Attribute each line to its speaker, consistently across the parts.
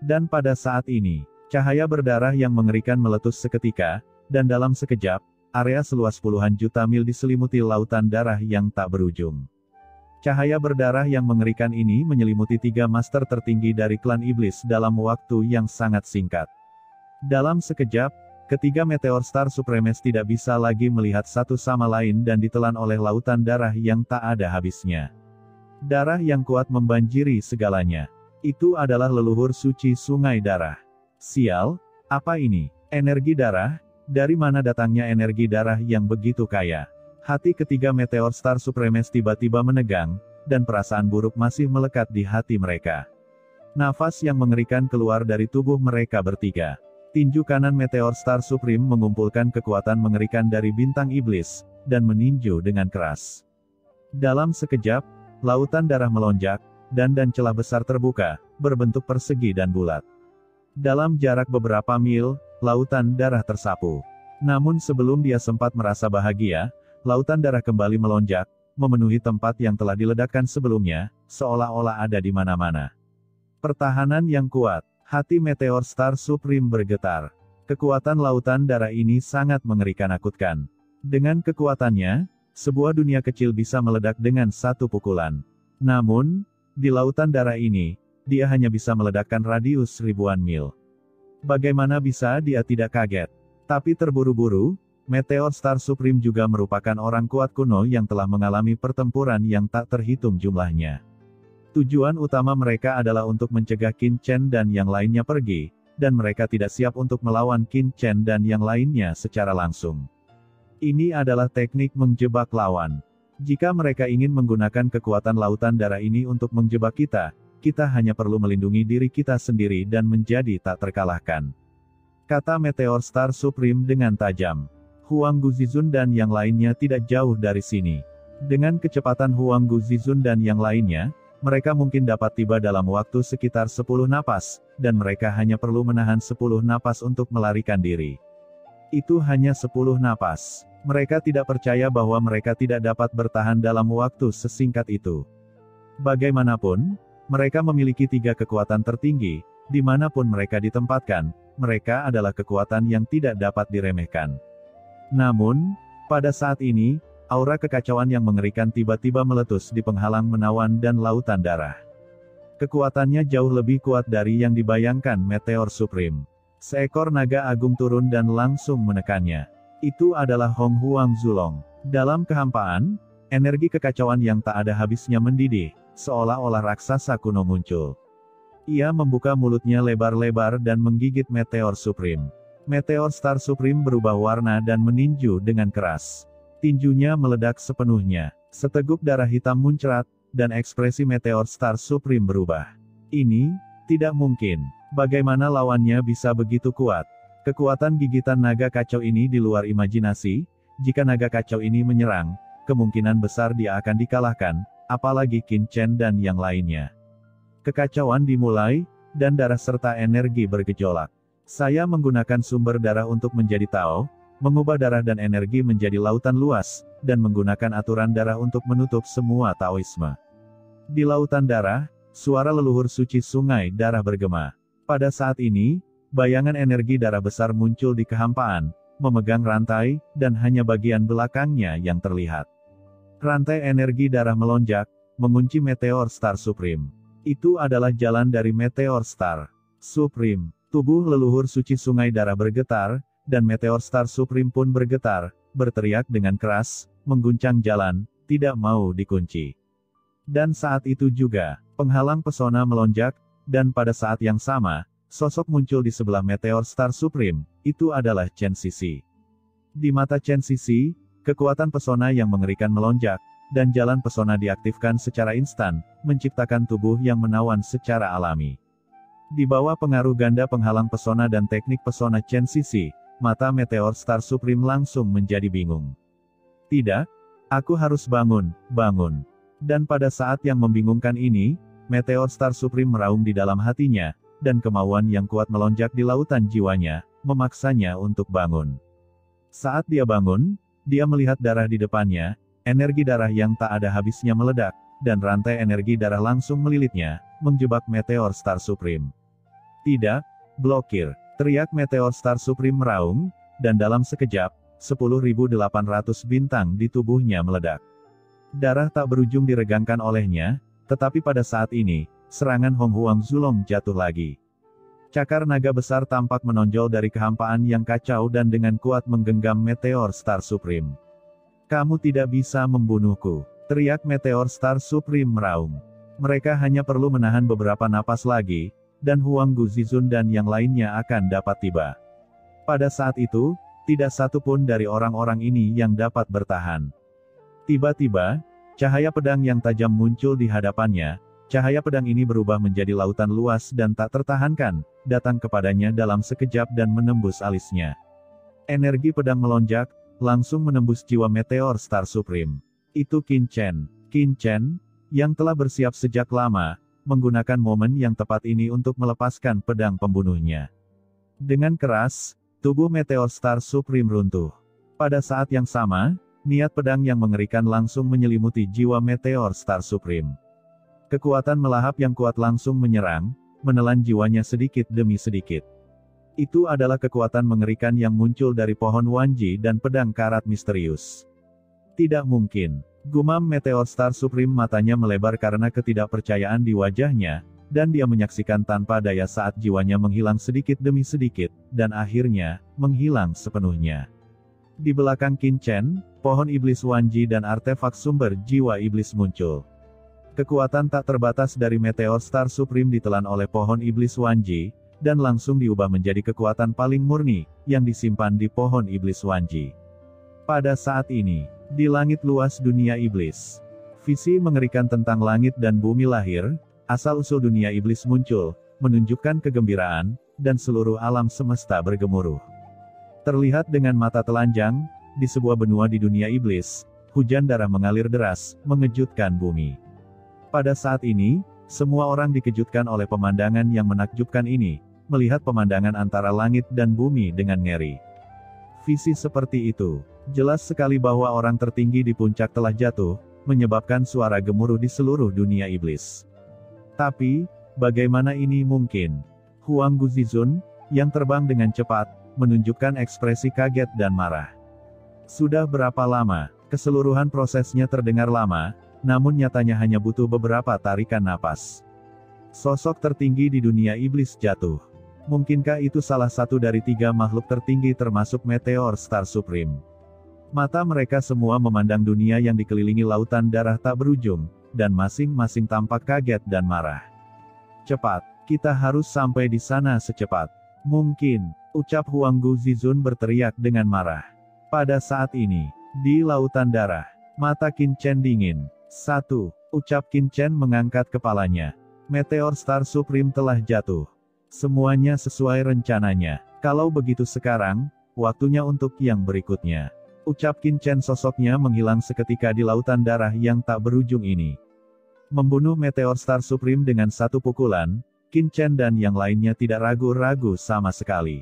Speaker 1: Dan pada saat ini, cahaya berdarah yang mengerikan meletus seketika, dan dalam sekejap, area seluas puluhan juta mil diselimuti lautan darah yang tak berujung. Cahaya berdarah yang mengerikan ini menyelimuti 3 master tertinggi dari klan iblis dalam waktu yang sangat singkat. Dalam sekejap, ketiga meteor Star Supremes tidak bisa lagi melihat satu sama lain dan ditelan oleh lautan darah yang tak ada habisnya. Darah yang kuat membanjiri segalanya. Itu adalah leluhur suci sungai darah. Sial, apa ini? Energi darah? Dari mana datangnya energi darah yang begitu kaya? Hati ketiga meteor Star Supremes tiba-tiba menegang, dan perasaan buruk masih melekat di hati mereka. Nafas yang mengerikan keluar dari tubuh mereka bertiga. Tinju kanan meteor Star Supreme mengumpulkan kekuatan mengerikan dari bintang iblis, dan meninju dengan keras. Dalam sekejap, lautan darah melonjak, dan celah besar terbuka, berbentuk persegi dan bulat. Dalam jarak beberapa mil, lautan darah tersapu. Namun sebelum dia sempat merasa bahagia, lautan darah kembali melonjak, memenuhi tempat yang telah diledakkan sebelumnya, seolah-olah ada di mana-mana. Pertahanan yang kuat, hati meteor Star Supreme bergetar. Kekuatan lautan darah ini sangat mengerikan menakutkan. Dengan kekuatannya, sebuah dunia kecil bisa meledak dengan satu pukulan. Namun, di lautan darah ini, dia hanya bisa meledakkan radius ribuan mil. Bagaimana bisa dia tidak kaget? Tapi terburu-buru, Meteor Star Supreme juga merupakan orang kuat kuno yang telah mengalami pertempuran yang tak terhitung jumlahnya. Tujuan utama mereka adalah untuk mencegah Qin Chen dan yang lainnya pergi, dan mereka tidak siap untuk melawan Qin Chen dan yang lainnya secara langsung. Ini adalah teknik menjebak lawan. Jika mereka ingin menggunakan kekuatan lautan darah ini untuk menjebak kita, kita hanya perlu melindungi diri kita sendiri dan menjadi tak terkalahkan. Kata Meteor Star Supreme dengan tajam. Huang Guzizun dan yang lainnya tidak jauh dari sini. Dengan kecepatan Huang Guzizun dan yang lainnya, mereka mungkin dapat tiba dalam waktu sekitar 10 napas, dan mereka hanya perlu menahan 10 napas untuk melarikan diri. Itu hanya 10 napas. Mereka tidak percaya bahwa mereka tidak dapat bertahan dalam waktu sesingkat itu. Bagaimanapun, mereka memiliki 3 kekuatan tertinggi, dimanapun mereka ditempatkan, mereka adalah kekuatan yang tidak dapat diremehkan. Namun, pada saat ini, aura kekacauan yang mengerikan tiba-tiba meletus di penghalang menawan dan lautan darah. Kekuatannya jauh lebih kuat dari yang dibayangkan Meteor Supreme. Seekor naga agung turun dan langsung menekannya. Itu adalah Hong Huang Zulong. Dalam kehampaan, energi kekacauan yang tak ada habisnya mendidih, seolah-olah raksasa kuno muncul. Ia membuka mulutnya lebar-lebar dan menggigit Meteor Supreme. Meteor Star Supreme berubah warna dan meninju dengan keras. Tinjunya meledak sepenuhnya. Seteguk darah hitam muncrat, dan ekspresi Meteor Star Supreme berubah. Ini tidak mungkin. Bagaimana lawannya bisa begitu kuat? Kekuatan gigitan naga kacau ini di luar imajinasi. Jika naga kacau ini menyerang, kemungkinan besar dia akan dikalahkan, apalagi Qin Chen dan yang lainnya. Kekacauan dimulai, dan darah serta energi bergejolak. Saya menggunakan sumber darah untuk menjadi Tao, mengubah darah dan energi menjadi lautan luas, dan menggunakan aturan darah untuk menutup semua Taoisme. Di lautan darah, suara leluhur suci sungai darah bergema. Pada saat ini, bayangan energi darah besar muncul di kehampaan, memegang rantai, dan hanya bagian belakangnya yang terlihat. Rantai energi darah melonjak, mengunci Meteor Star Supreme. Itu adalah jalan dari Meteor Star Supreme. Tubuh leluhur suci sungai darah bergetar, dan Meteor Star Supreme pun bergetar, berteriak dengan keras, mengguncang jalan, tidak mau dikunci. Dan saat itu juga, penghalang pesona melonjak, dan pada saat yang sama, sosok muncul di sebelah Meteor Star Supreme, itu adalah Chen Sisi. Di mata Chen Sisi, kekuatan pesona yang mengerikan melonjak, dan jalan pesona diaktifkan secara instan, menciptakan tubuh yang menawan secara alami. Di bawah pengaruh ganda penghalang pesona dan teknik pesona Chen Sisi, mata Meteor Star Supreme langsung menjadi bingung. Tidak, aku harus bangun, bangun. Dan pada saat yang membingungkan ini, Meteor Star Supreme meraung di dalam hatinya, dan kemauan yang kuat melonjak di lautan jiwanya, memaksanya untuk bangun. Saat dia bangun, dia melihat darah di depannya, energi darah yang tak ada habisnya meledak, dan rantai energi darah langsung melilitnya, menjebak Meteor Star Supreme. Tidak, blokir, teriak Meteor Star Supreme meraung, dan dalam sekejap, 10.800 bintang di tubuhnya meledak. Darah tak berujung diregangkan olehnya, tetapi pada saat ini, serangan Hong Huang Zulong jatuh lagi. Cakar naga besar tampak menonjol dari kehampaan yang kacau dan dengan kuat menggenggam Meteor Star Supreme. "Kamu tidak bisa membunuhku," teriak Meteor Star Supreme meraung. Mereka hanya perlu menahan beberapa napas lagi, dan Huang Guzizun dan yang lainnya akan dapat tiba. Pada saat itu, tidak satu pun dari orang-orang ini yang dapat bertahan. Tiba-tiba, cahaya pedang yang tajam muncul di hadapannya. Cahaya pedang ini berubah menjadi lautan luas dan tak tertahankan, datang kepadanya dalam sekejap dan menembus alisnya. Energi pedang melonjak, langsung menembus jiwa Meteor Star Supreme. Itu Qin Chen. Qin Chen, yang telah bersiap sejak lama, menggunakan momen yang tepat ini untuk melepaskan pedang pembunuhnya. Dengan keras, tubuh Meteor Star Supreme runtuh. Pada saat yang sama, niat pedang yang mengerikan langsung menyelimuti jiwa Meteor Star Supreme. Kekuatan melahap yang kuat langsung menyerang, menelan jiwanya sedikit demi sedikit. Itu adalah kekuatan mengerikan yang muncul dari pohon Wanji dan pedang karat misterius. Tidak mungkin, gumam Meteor Star Supreme, matanya melebar karena ketidakpercayaan di wajahnya, dan dia menyaksikan tanpa daya saat jiwanya menghilang sedikit demi sedikit, dan akhirnya, menghilang sepenuhnya. Di belakang Qin Chen, pohon iblis Wanji dan artefak sumber jiwa iblis muncul. Kekuatan tak terbatas dari Meteor Star Supreme ditelan oleh pohon iblis Wanji, dan langsung diubah menjadi kekuatan paling murni, yang disimpan di pohon iblis Wanji. Pada saat ini, di langit luas dunia iblis, visi mengerikan tentang langit dan bumi lahir. Asal-usul dunia iblis muncul, menunjukkan kegembiraan, dan seluruh alam semesta bergemuruh. Terlihat dengan mata telanjang, di sebuah benua di dunia iblis, hujan darah mengalir deras, mengejutkan bumi. Pada saat ini, semua orang dikejutkan oleh pemandangan yang menakjubkan ini, melihat pemandangan antara langit dan bumi dengan ngeri. Visi seperti itu, jelas sekali bahwa orang tertinggi di puncak telah jatuh, menyebabkan suara gemuruh di seluruh dunia iblis. Tapi, bagaimana ini mungkin? Huang Guzizun, yang terbang dengan cepat, menunjukkan ekspresi kaget dan marah. Sudah berapa lama? Keseluruhan prosesnya terdengar lama, namun nyatanya hanya butuh beberapa tarikan napas. Sosok tertinggi di dunia iblis jatuh. Mungkinkah itu salah satu dari 3 makhluk tertinggi termasuk Meteor Star Supreme? Mata mereka semua memandang dunia yang dikelilingi lautan darah tak berujung, dan masing-masing tampak kaget dan marah. "Cepat, kita harus sampai di sana secepat mungkin," ucap Huang Guzizun berteriak dengan marah. Pada saat ini, di lautan darah, mata Qin Chen dingin. "1," ucap Qin Chen mengangkat kepalanya. Meteor Star Supreme telah jatuh. Semuanya sesuai rencananya. Kalau begitu sekarang, waktunya untuk yang berikutnya, ucap Qin Chen. Sosoknya menghilang seketika di lautan darah yang tak berujung ini. Membunuh Meteor Star Supreme dengan satu pukulan, Qin Chen dan yang lainnya tidak ragu-ragu sama sekali.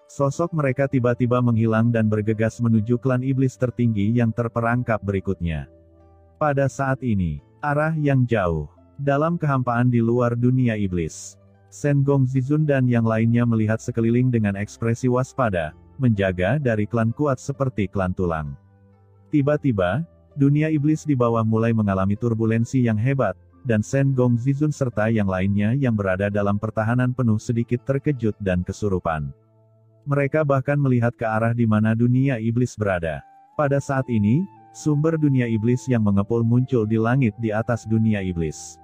Speaker 1: Sosok mereka tiba-tiba menghilang dan bergegas menuju klan iblis tertinggi yang terperangkap berikutnya. Pada saat ini, arah yang jauh, dalam kehampaan di luar dunia iblis, Shen Gongzizun dan yang lainnya melihat sekeliling dengan ekspresi waspada, menjaga dari klan kuat seperti klan tulang. Tiba-tiba, dunia iblis di bawah mulai mengalami turbulensi yang hebat, dan Shen Gongzizun serta yang lainnya yang berada dalam pertahanan penuh sedikit terkejut dan kesurupan. Mereka bahkan melihat ke arah di mana dunia iblis berada. Pada saat ini, sumber dunia iblis yang mengepul muncul di langit di atas dunia iblis.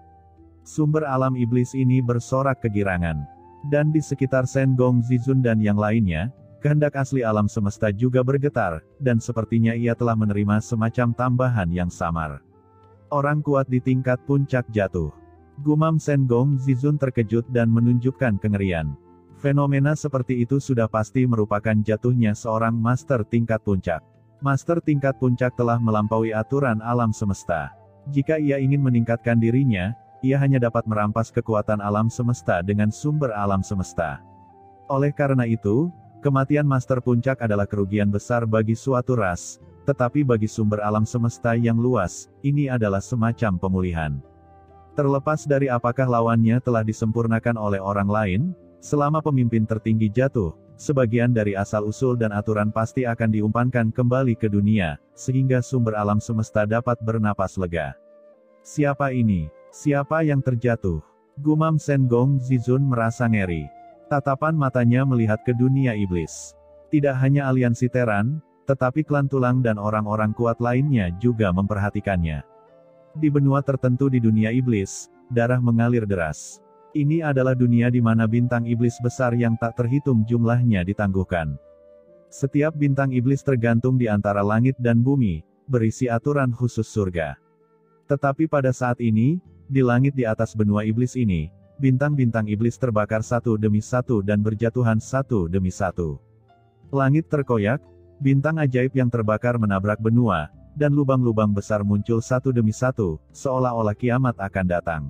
Speaker 1: Sumber alam iblis ini bersorak kegirangan. Dan di sekitar Shen Gongzizun dan yang lainnya, kehendak asli alam semesta juga bergetar, dan sepertinya ia telah menerima semacam tambahan yang samar. Orang kuat di tingkat puncak jatuh. Gumam Shen Gongzizun terkejut dan menunjukkan kengerian. Fenomena seperti itu sudah pasti merupakan jatuhnya seorang master tingkat puncak. Master tingkat puncak telah melampaui aturan alam semesta. Jika ia ingin meningkatkan dirinya, ia hanya dapat merampas kekuatan alam semesta dengan sumber alam semesta. Oleh karena itu, kematian Master Puncak adalah kerugian besar bagi suatu ras, tetapi bagi sumber alam semesta yang luas, ini adalah semacam pemulihan. Terlepas dari apakah lawannya telah disempurnakan oleh orang lain, Selama pemimpin tertinggi jatuh, sebagian dari asal-usul dan aturan pasti akan diumpankan kembali ke dunia, sehingga sumber alam semesta dapat bernapas lega. Siapa ini? Siapa yang terjatuh? Gumam Sengong Zizun merasa ngeri. Tatapan matanya melihat ke dunia iblis. Tidak hanya aliansi Teran, tetapi klan tulang dan orang-orang kuat lainnya juga memperhatikannya. Di benua tertentu di dunia iblis, darah mengalir deras. Ini adalah dunia di mana bintang iblis besar yang tak terhitung jumlahnya ditangguhkan. Setiap bintang iblis tergantung di antara langit dan bumi, berisi aturan khusus surga. Tetapi pada saat ini, di langit di atas benua iblis ini, bintang-bintang iblis terbakar satu demi satu dan berjatuhan satu demi satu. Langit terkoyak, bintang ajaib yang terbakar menabrak benua, dan lubang-lubang besar muncul satu demi satu, seolah-olah kiamat akan datang.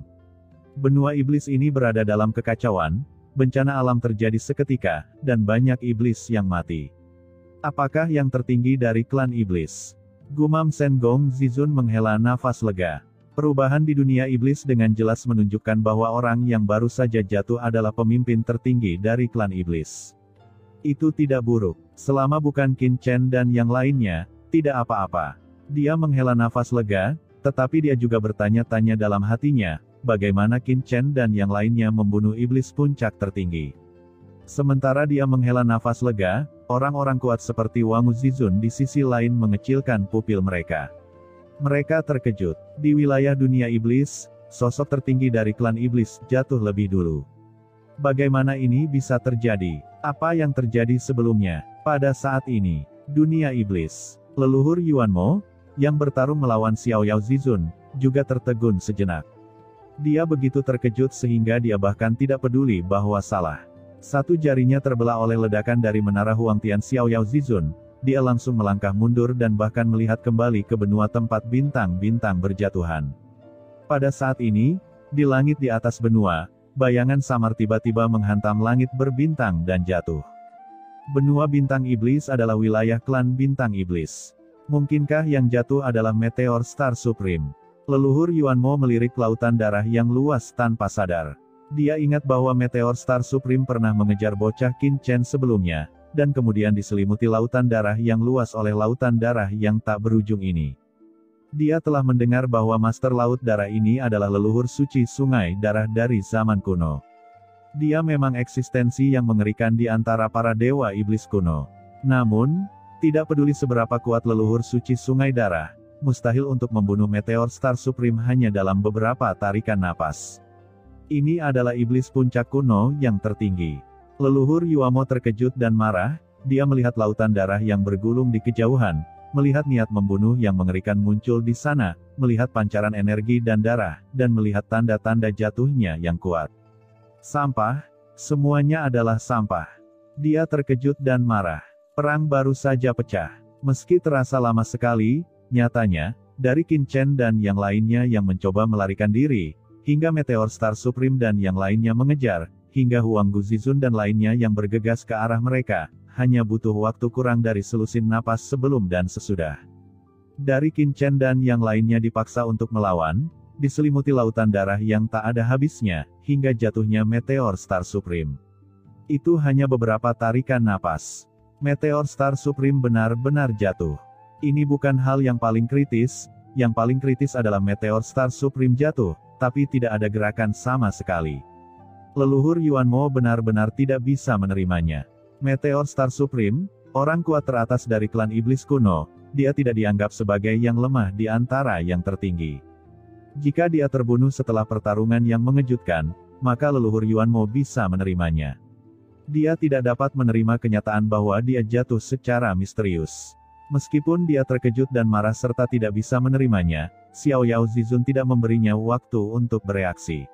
Speaker 1: Benua iblis ini berada dalam kekacauan, bencana alam terjadi seketika, dan banyak iblis yang mati. Apakah yang tertinggi dari klan iblis? Gumam Sengong Zizun menghela nafas lega. Perubahan di dunia iblis dengan jelas menunjukkan bahwa orang yang baru saja jatuh adalah pemimpin tertinggi dari klan iblis. Itu tidak buruk. Selama bukan Qin Chen dan yang lainnya, tidak apa-apa. Dia menghela nafas lega, tetapi dia juga bertanya-tanya dalam hatinya, bagaimana Qin Chen dan yang lainnya membunuh iblis puncak tertinggi. Sementara dia menghela nafas lega, orang-orang kuat seperti Wang Zizun di sisi lain mengecilkan pupil mereka. Mereka terkejut. Di wilayah dunia iblis, sosok tertinggi dari klan iblis jatuh lebih dulu. Bagaimana ini bisa terjadi? Apa yang terjadi sebelumnya? Pada saat ini, dunia iblis, leluhur Yuan Mo, yang bertarung melawan Xiao Yao Zizun, juga tertegun sejenak. Dia begitu terkejut sehingga dia bahkan tidak peduli bahwa salah. Satu jarinya terbelah oleh ledakan dari menara Huangtian Xiao Yao Zizun. Dia langsung melangkah mundur dan bahkan melihat kembali ke benua tempat bintang-bintang berjatuhan. Pada saat ini, di langit di atas benua, bayangan samar tiba-tiba menghantam langit berbintang dan jatuh. Benua bintang iblis adalah wilayah klan bintang iblis. Mungkinkah yang jatuh adalah meteor Star Supreme? Leluhur Yuan Mo melirik lautan darah yang luas tanpa sadar. Dia ingat bahwa meteor Star Supreme pernah mengejar bocah Qin Chen sebelumnya, dan kemudian diselimuti lautan darah yang luas oleh lautan darah yang tak berujung ini. Dia telah mendengar bahwa Master Laut Darah ini adalah leluhur suci sungai darah dari zaman kuno. Dia memang eksistensi yang mengerikan di antara para dewa iblis kuno. Namun, tidak peduli seberapa kuat leluhur suci sungai darah, mustahil untuk membunuh meteor Star Supreme hanya dalam beberapa tarikan napas. Ini adalah iblis puncak kuno yang tertinggi. Leluhur Yuan Mo terkejut dan marah, dia melihat lautan darah yang bergulung di kejauhan, melihat niat membunuh yang mengerikan muncul di sana, melihat pancaran energi dan darah, dan melihat tanda-tanda jatuhnya yang kuat. Sampah, semuanya adalah sampah. Dia terkejut dan marah. Perang baru saja pecah. Meski terasa lama sekali, nyatanya, dari Qin Chen dan yang lainnya yang mencoba melarikan diri, hingga meteor Star Supreme dan yang lainnya mengejar, hingga Huang Zizun dan lainnya yang bergegas ke arah mereka, hanya butuh waktu kurang dari selusin napas sebelum dan sesudah. Dari Qin Chen dan yang lainnya dipaksa untuk melawan, diselimuti lautan darah yang tak ada habisnya, hingga jatuhnya meteor Star Supreme. Itu hanya beberapa tarikan napas. Meteor Star Supreme benar-benar jatuh. Ini bukan hal yang paling kritis, yang paling kritis adalah meteor Star Supreme jatuh, tapi tidak ada gerakan sama sekali. Leluhur Yuan Mo benar-benar tidak bisa menerimanya. Meteor Star Supreme, orang kuat teratas dari klan iblis kuno, dia tidak dianggap sebagai yang lemah di antara yang tertinggi. Jika dia terbunuh setelah pertarungan yang mengejutkan, maka leluhur Yuan Mo bisa menerimanya. Dia tidak dapat menerima kenyataan bahwa dia jatuh secara misterius. Meskipun dia terkejut dan marah serta tidak bisa menerimanya, Xiao Yao Zizun tidak memberinya waktu untuk bereaksi.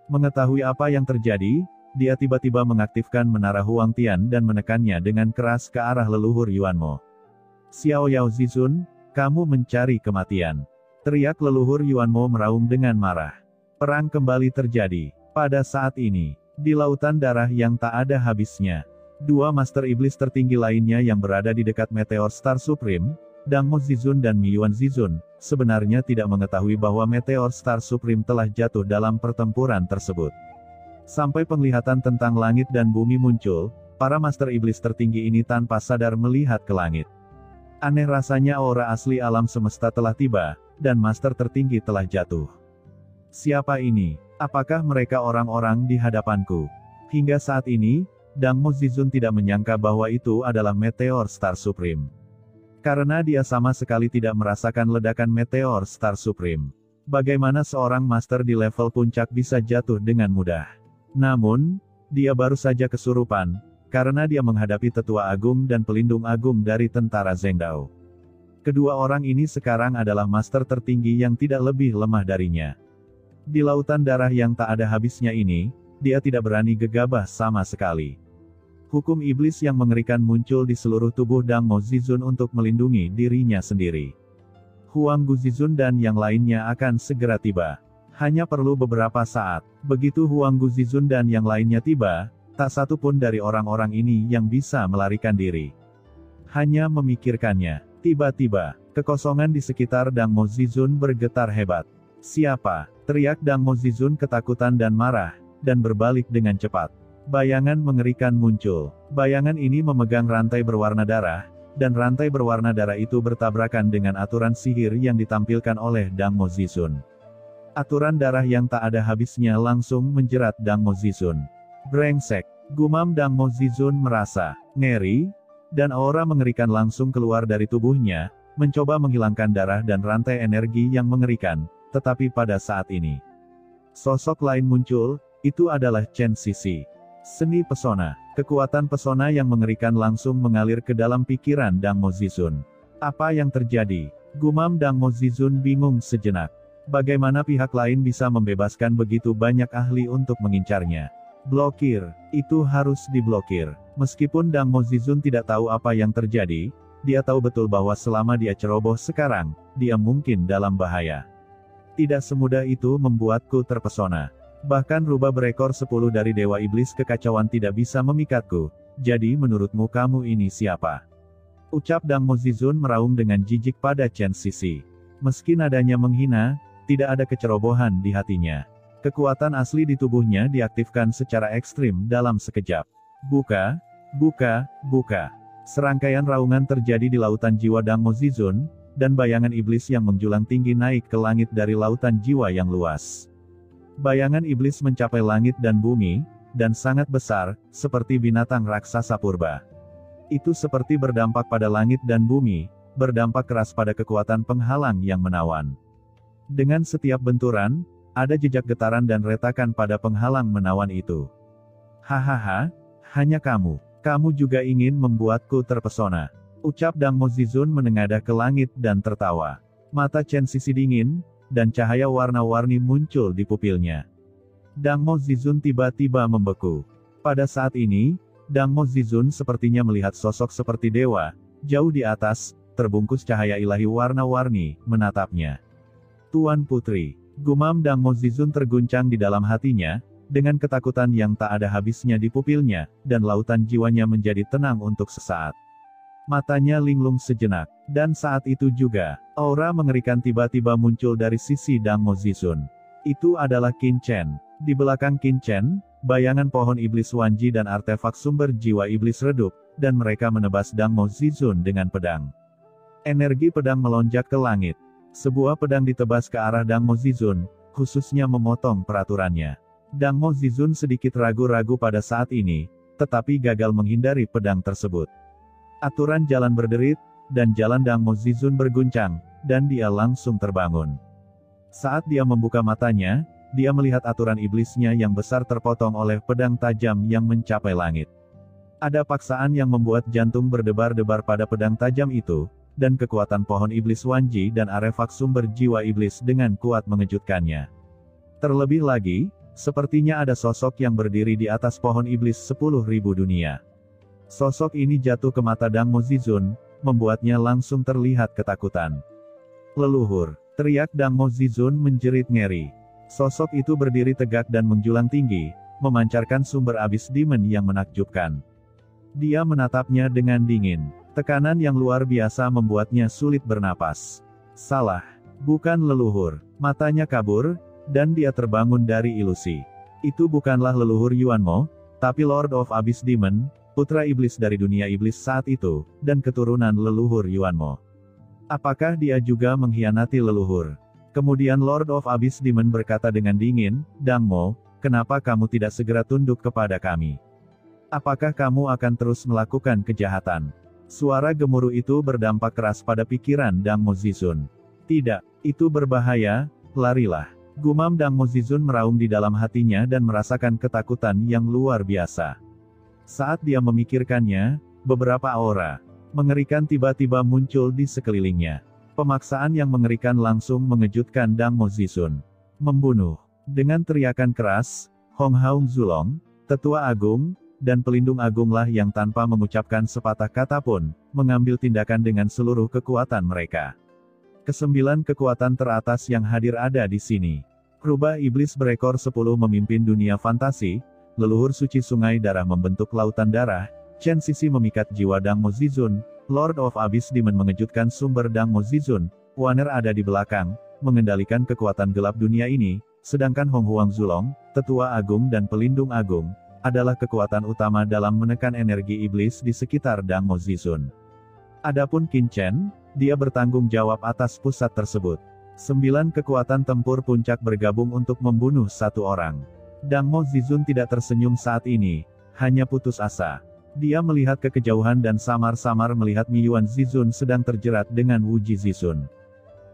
Speaker 1: Mengetahui apa yang terjadi, dia tiba-tiba mengaktifkan menara Huangtian dan menekannya dengan keras ke arah leluhur Yuan Mo. Xiao Yao Zizun, kamu mencari kematian. Teriak leluhur Yuan Mo meraung dengan marah. Perang kembali terjadi. Pada saat ini, di lautan darah yang tak ada habisnya, dua master iblis tertinggi lainnya yang berada di dekat meteor Star Supreme, Dang Mo Zizun dan Miyuan Zizun, sebenarnya tidak mengetahui bahwa meteor Star Supreme telah jatuh dalam pertempuran tersebut. Sampai penglihatan tentang langit dan bumi muncul, para master iblis tertinggi ini tanpa sadar melihat ke langit. Aneh rasanya aura asli alam semesta telah tiba, dan master tertinggi telah jatuh. Siapa ini? Apakah mereka orang-orang di hadapanku? Hingga saat ini, Dang Mo Zizun tidak menyangka bahwa itu adalah meteor Star Supreme. Karena dia sama sekali tidak merasakan ledakan meteor Star Supreme. Bagaimana seorang master di level puncak bisa jatuh dengan mudah? Namun, dia baru saja kesurupan, karena dia menghadapi tetua agung dan pelindung agung dari tentara Zhengdao. Kedua orang ini sekarang adalah master tertinggi yang tidak lebih lemah darinya. Di lautan darah yang tak ada habisnya ini, dia tidak berani gegabah sama sekali. Hukum iblis yang mengerikan muncul di seluruh tubuh Dang Mo Zizun untuk melindungi dirinya sendiri. Huang Gu Zizun dan yang lainnya akan segera tiba. Hanya perlu beberapa saat. Begitu Huang Gu Zizun dan yang lainnya tiba, tak satu pun dari orang-orang ini yang bisa melarikan diri. Hanya memikirkannya, tiba-tiba, kekosongan di sekitar Dang Mo Zizun bergetar hebat. Siapa? Teriak Dang Mo Zizun ketakutan dan marah, dan berbalik dengan cepat. Bayangan mengerikan muncul. Bayangan ini memegang rantai berwarna darah, dan rantai berwarna darah itu bertabrakan dengan aturan sihir yang ditampilkan oleh Dang Mo Zizun. Aturan darah yang tak ada habisnya langsung menjerat Dang Mo Zizun. Brengsek, gumam Dang Mo Zizun merasa ngeri, dan aura mengerikan langsung keluar dari tubuhnya, mencoba menghilangkan darah dan rantai energi yang mengerikan, tetapi pada saat ini, sosok lain muncul, itu adalah Chen Sisi. Seni pesona, kekuatan pesona yang mengerikan langsung mengalir ke dalam pikiran Dang Mo Zizun. Apa yang terjadi? Gumam Dang Mo Zizun bingung sejenak. Bagaimana pihak lain bisa membebaskan begitu banyak ahli untuk mengincarnya? Blokir, itu harus diblokir. Meskipun Dang Mo Zizun tidak tahu apa yang terjadi, dia tahu betul bahwa selama dia ceroboh sekarang, dia mungkin dalam bahaya. Tidak semudah itu membuatku terpesona. Bahkan rubah berekor 10 dari Dewa Iblis kekacauan tidak bisa memikatku, jadi menurutmu kamu ini siapa? Ucap Dang Mo Zizun meraung dengan jijik pada Chen Sisi. Meski nadanya menghina, tidak ada kecerobohan di hatinya. Kekuatan asli di tubuhnya diaktifkan secara ekstrim dalam sekejap. Buka, buka, buka. Serangkaian raungan terjadi di lautan jiwa Dang Mo Zizun, dan bayangan iblis yang menjulang tinggi naik ke langit dari lautan jiwa yang luas. Bayangan iblis mencapai langit dan bumi, dan sangat besar, seperti binatang raksasa purba. Itu seperti berdampak pada langit dan bumi, berdampak keras pada kekuatan penghalang yang menawan. Dengan setiap benturan, ada jejak getaran dan retakan pada penghalang menawan itu. Hahaha, hanya kamu juga ingin membuatku terpesona. Ucap Dang Mo Zizun menengadah ke langit dan tertawa. Mata Chen Sisi dingin, dan cahaya warna-warni muncul di pupilnya. Dang Mo Zizun tiba-tiba membeku. Pada saat ini, Dang Mo Zizun sepertinya melihat sosok seperti dewa, jauh di atas, terbungkus cahaya ilahi warna-warni, menatapnya. Tuan Putri, gumam Dang Mo Zizun terguncang di dalam hatinya, dengan ketakutan yang tak ada habisnya di pupilnya, dan lautan jiwanya menjadi tenang untuk sesaat. Matanya linglung sejenak, dan saat itu juga, aura mengerikan tiba-tiba muncul dari sisi Dang Mo Zizun. Itu adalah Qin Chen. Di belakang Qin Chen, bayangan pohon iblis Wanji dan artefak sumber jiwa iblis redup, dan mereka menebas Dang Mo Zizun dengan pedang. Energi pedang melonjak ke langit. Sebuah pedang ditebas ke arah Dang Mo Zizun, khususnya memotong peraturannya. Dang Mo Zizun sedikit ragu-ragu pada saat ini, tetapi gagal menghindari pedang tersebut. Aturan jalan berderit, dan jalan Dang Mo Zizun berguncang, dan dia langsung terbangun. Saat dia membuka matanya, dia melihat aturan iblisnya yang besar terpotong oleh pedang tajam yang mencapai langit. Ada paksaan yang membuat jantung berdebar-debar pada pedang tajam itu, dan kekuatan pohon iblis Wanji dan artefak sumber jiwa iblis dengan kuat mengejutkannya. Terlebih lagi, sepertinya ada sosok yang berdiri di atas pohon iblis 10.000 dunia. Sosok ini jatuh ke mata Dang Mo Zizun, membuatnya langsung terlihat ketakutan. Leluhur, teriak Dang Mo Zizun menjerit ngeri. Sosok itu berdiri tegak dan menjulang tinggi, memancarkan sumber abis demon yang menakjubkan. Dia menatapnya dengan dingin. Tekanan yang luar biasa membuatnya sulit bernapas. Salah, bukan leluhur. Matanya kabur, dan dia terbangun dari ilusi. Itu bukanlah leluhur Yuanmo, tapi Lord of Abyss Demon, putra iblis dari dunia iblis saat itu, dan keturunan leluhur Yuanmo. Apakah dia juga mengkhianati leluhur? Kemudian Lord of Abyss Demon berkata dengan dingin, Dang Mo, kenapa kamu tidak segera tunduk kepada kami? Apakah kamu akan terus melakukan kejahatan? Suara gemuruh itu berdampak keras pada pikiran Dang Mo Zizun. Tidak, itu berbahaya, larilah. Gumam Dang Mo Zizun meraung di dalam hatinya dan merasakan ketakutan yang luar biasa. Saat dia memikirkannya, beberapa aura mengerikan tiba-tiba muncul di sekelilingnya. Pemaksaan yang mengerikan langsung mengejutkan Dang Mo Zizun. Membunuh. Dengan teriakan keras, Hong Haung Zulong, Tetua Agung, dan Pelindung Agunglah yang tanpa mengucapkan sepatah kata pun, mengambil tindakan dengan seluruh kekuatan mereka. Kesembilan kekuatan teratas yang hadir ada di sini. Rubah iblis berekor 10 memimpin dunia fantasi, leluhur suci sungai darah membentuk lautan darah, Chen Sisi memikat jiwa Dang Mo Zizun, Lord of Abyss Demon mengejutkan sumber Dang Mo Zizun, Wanner ada di belakang, mengendalikan kekuatan gelap dunia ini, sedangkan Hong Huang Zulong, Tetua Agung dan Pelindung Agung, adalah kekuatan utama dalam menekan energi iblis di sekitar Dang Mo Zizun. Adapun Qin Chen, dia bertanggung jawab atas pusat tersebut. 9 kekuatan tempur puncak bergabung untuk membunuh satu orang. Dang Mo Zizun tidak tersenyum saat ini, hanya putus asa. Dia melihat ke kejauhan dan samar-samar melihat Mi Yuan Zizun sedang terjerat dengan Wuji Zizun.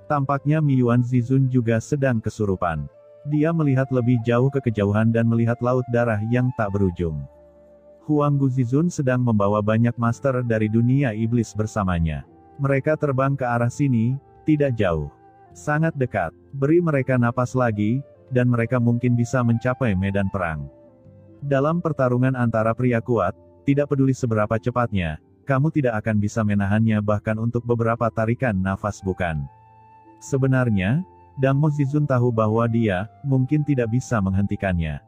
Speaker 1: Tampaknya Mi Yuan Zizun juga sedang kesurupan. Dia melihat lebih jauh ke kejauhan dan melihat laut darah yang tak berujung. Huang Gu Zizun sedang membawa banyak master dari dunia iblis bersamanya. Mereka terbang ke arah sini, tidak jauh. Sangat dekat. Beri mereka napas lagi, dan mereka mungkin bisa mencapai medan perang. Dalam pertarungan antara pria kuat, tidak peduli seberapa cepatnya, kamu tidak akan bisa menahannya bahkan untuk beberapa tarikan nafas bukan. Sebenarnya, Dang Mo Zizun tahu bahwa dia, mungkin tidak bisa menghentikannya.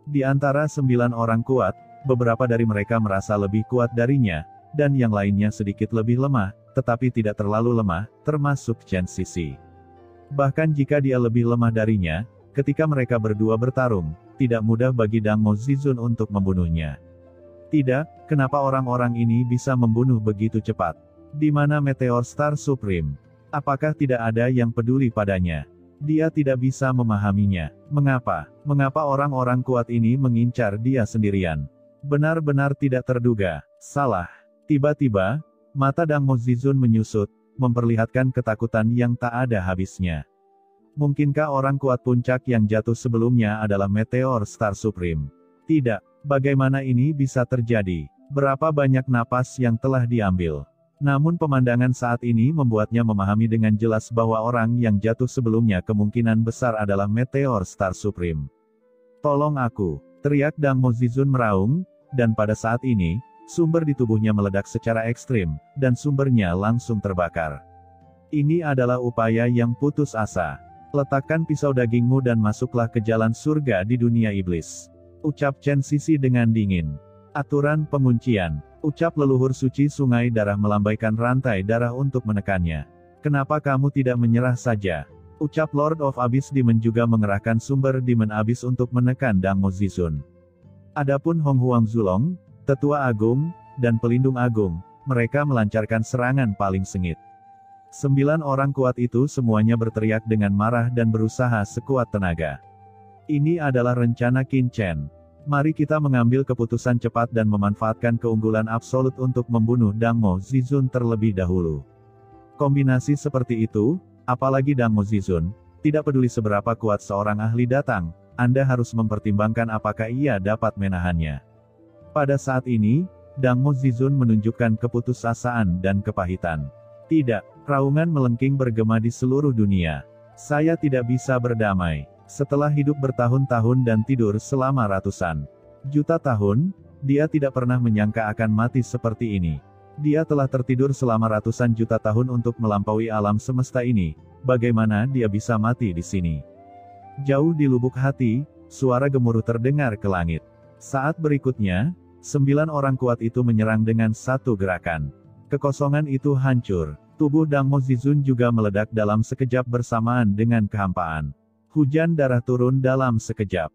Speaker 1: Di antara 9 orang kuat, beberapa dari mereka merasa lebih kuat darinya, dan yang lainnya sedikit lebih lemah, tetapi tidak terlalu lemah, termasuk Chen Sisi. Bahkan jika dia lebih lemah darinya, ketika mereka berdua bertarung, tidak mudah bagi Dang Mo Zizun untuk membunuhnya. Tidak, kenapa orang-orang ini bisa membunuh begitu cepat? Di mana Meteor Star Supreme? Apakah tidak ada yang peduli padanya? Dia tidak bisa memahaminya. Mengapa? Mengapa orang-orang kuat ini mengincar dia sendirian? Benar-benar tidak terduga. Salah. Tiba-tiba, mata Dang Mo Zizun menyusut, memperlihatkan ketakutan yang tak ada habisnya. Mungkinkah orang kuat puncak yang jatuh sebelumnya adalah Meteor Star Supreme? Tidak. Bagaimana ini bisa terjadi? Berapa banyak napas yang telah diambil? Namun pemandangan saat ini membuatnya memahami dengan jelas bahwa orang yang jatuh sebelumnya kemungkinan besar adalah Meteor Star Supreme. Tolong aku, teriak Dang Mo Zizun meraung, dan pada saat ini, sumber di tubuhnya meledak secara ekstrim, dan sumbernya langsung terbakar. Ini adalah upaya yang putus asa. Letakkan pisau dagingmu dan masuklah ke jalan surga di dunia iblis. Ucap Chen Sisi dengan dingin. Aturan penguncian. Ucap leluhur suci sungai darah melambaikan rantai darah untuk menekannya. Kenapa kamu tidak menyerah saja? Ucap Lord of Abyss Demon juga mengerahkan sumber Demon Abyss untuk menekan Dang Mo Zizun. Adapun Hong Huang Zulong, Tetua Agung, dan Pelindung Agung, mereka melancarkan serangan paling sengit. 9 orang kuat itu semuanya berteriak dengan marah dan berusaha sekuat tenaga. Ini adalah rencana Qin Chen. Mari kita mengambil keputusan cepat dan memanfaatkan keunggulan absolut untuk membunuh Dang Mo Zizun terlebih dahulu. Kombinasi seperti itu, apalagi Dang Mo Zizun, tidak peduli seberapa kuat seorang ahli datang, Anda harus mempertimbangkan apakah ia dapat menahannya. Pada saat ini, Dang Mo Zizun menunjukkan keputusasaan dan kepahitan. Tidak, raungan melengking bergema di seluruh dunia. Saya tidak bisa berdamai. Setelah hidup bertahun-tahun dan tidur selama ratusan juta tahun, dia tidak pernah menyangka akan mati seperti ini. Dia telah tertidur selama ratusan juta tahun untuk melampaui alam semesta ini. Bagaimana dia bisa mati di sini? Jauh di lubuk hati, suara gemuruh terdengar ke langit. Saat berikutnya, 9 orang kuat itu menyerang dengan satu gerakan. Kekosongan itu hancur. Tubuh Dang Mo Zizun juga meledak dalam sekejap bersamaan dengan kehampaan. Hujan darah turun dalam sekejap.